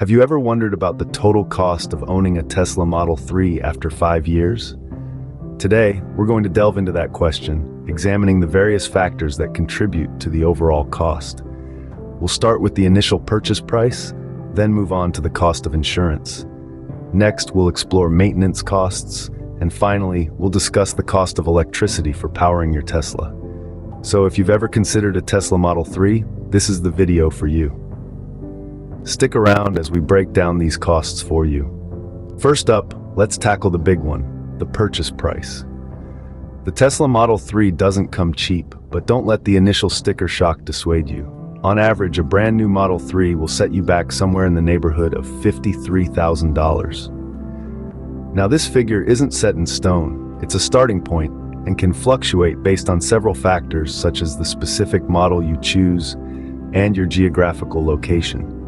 Have you ever wondered about the total cost of owning a Tesla Model 3 after 5 years? Today, we're going to delve into that question, examining the various factors that contribute to the overall cost. We'll start with the initial purchase price, then move on to the cost of insurance. Next, we'll explore maintenance costs, and finally, we'll discuss the cost of electricity for powering your Tesla. So if you've ever considered a Tesla Model 3, this is the video for you. Stick around as we break down these costs for you. First up, let's tackle the big one, the purchase price. The Tesla Model 3 doesn't come cheap, but don't let the initial sticker shock dissuade you. On average, a brand new Model 3 will set you back somewhere in the neighborhood of $53,000. Now, this figure isn't set in stone. It's a starting point and can fluctuate based on several factors such as the specific model you choose and your geographical location.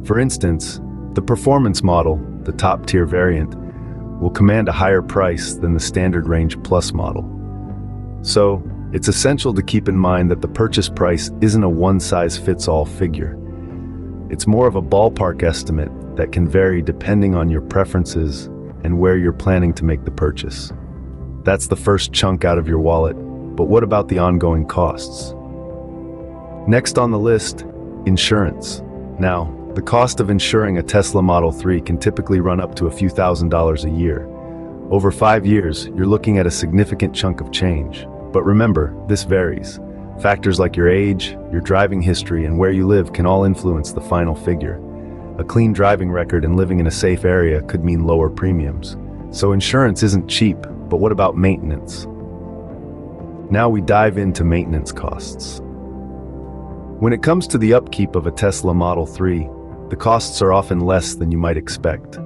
For instance, the performance model, the top-tier variant, will command a higher price than the standard range Plus model. So, it's essential to keep in mind that the purchase price isn't a one-size-fits-all figure. It's more of a ballpark estimate that can vary depending on your preferences and where you're planning to make the purchase. That's the first chunk out of your wallet, but what about the ongoing costs? Next on the list, insurance. Now, the cost of insuring a Tesla Model 3 can typically run up to a few $1,000s a year. Over 5 years, you're looking at a significant chunk of change. But remember, this varies. Factors like your age, your driving history, and where you live can all influence the final figure. A clean driving record and living in a safe area could mean lower premiums. So insurance isn't cheap, but what about maintenance? Now we dive into maintenance costs. When it comes to the upkeep of a Tesla Model 3, the costs are often less than you might expect.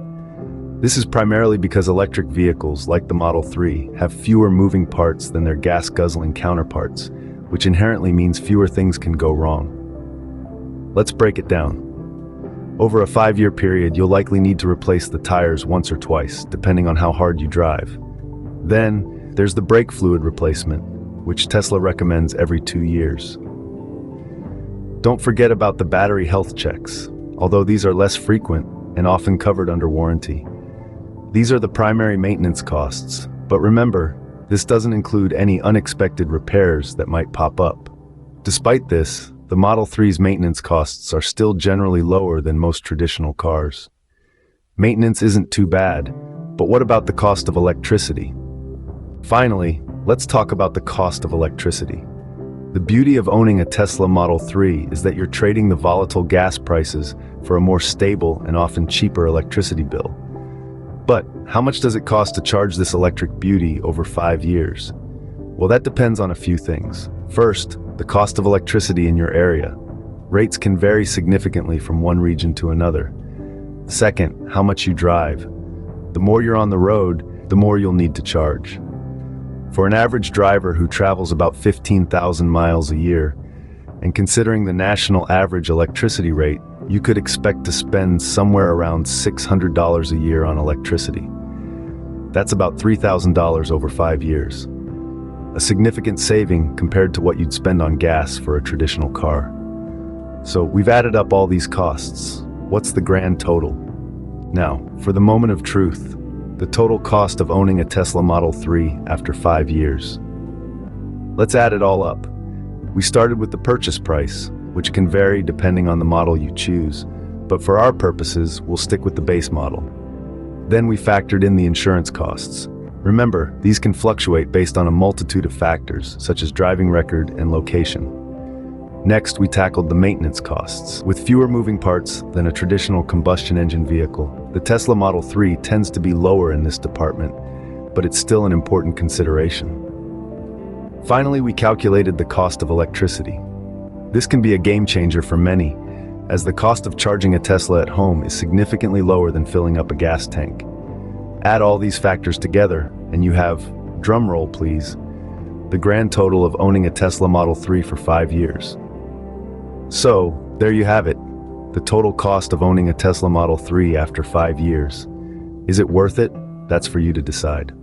This is primarily because electric vehicles, like the Model 3, have fewer moving parts than their gas-guzzling counterparts, which inherently means fewer things can go wrong. Let's break it down. Over a 5-year period, you'll likely need to replace the tires once or twice, depending on how hard you drive. Then, there's the brake fluid replacement, which Tesla recommends every 2 years. Don't forget about the battery health checks, although these are less frequent and often covered under warranty. These are the primary maintenance costs, but remember, this doesn't include any unexpected repairs that might pop up. Despite this, the Model 3's maintenance costs are still generally lower than most traditional cars. Maintenance isn't too bad, but what about the cost of electricity? Finally, let's talk about the cost of electricity. The beauty of owning a Tesla Model 3 is that you're trading the volatile gas prices for a more stable and often cheaper electricity bill. But how much does it cost to charge this electric beauty over 5 years? Well, that depends on a few things. First, the cost of electricity in your area. Rates can vary significantly from one region to another. Second, how much you drive. The more you're on the road, the more you'll need to charge. For an average driver who travels about 15,000 miles a year, and considering the national average electricity rate, you could expect to spend somewhere around $600 a year on electricity. That's about $3,000 over 5 years. A significant saving compared to what you'd spend on gas for a traditional car. So we've added up all these costs. What's the grand total? Now, for the moment of truth, the total cost of owning a Tesla Model 3 after 5 years. Let's add it all up. We started with the purchase price, which can vary depending on the model you choose, but for our purposes, we'll stick with the base model. Then we factored in the insurance costs. Remember, these can fluctuate based on a multitude of factors, such as driving record and location. Next, we tackled the maintenance costs. With fewer moving parts than a traditional combustion engine vehicle, the Tesla Model 3 tends to be lower in this department, but it's still an important consideration. Finally, we calculated the cost of electricity. This can be a game changer for many, as the cost of charging a Tesla at home is significantly lower than filling up a gas tank. Add all these factors together, and you have, drumroll please, the grand total of owning a Tesla Model 3 for 5 years. So, there you have it, the total cost of owning a Tesla Model 3 after 5 years. Is it worth it? That's for you to decide.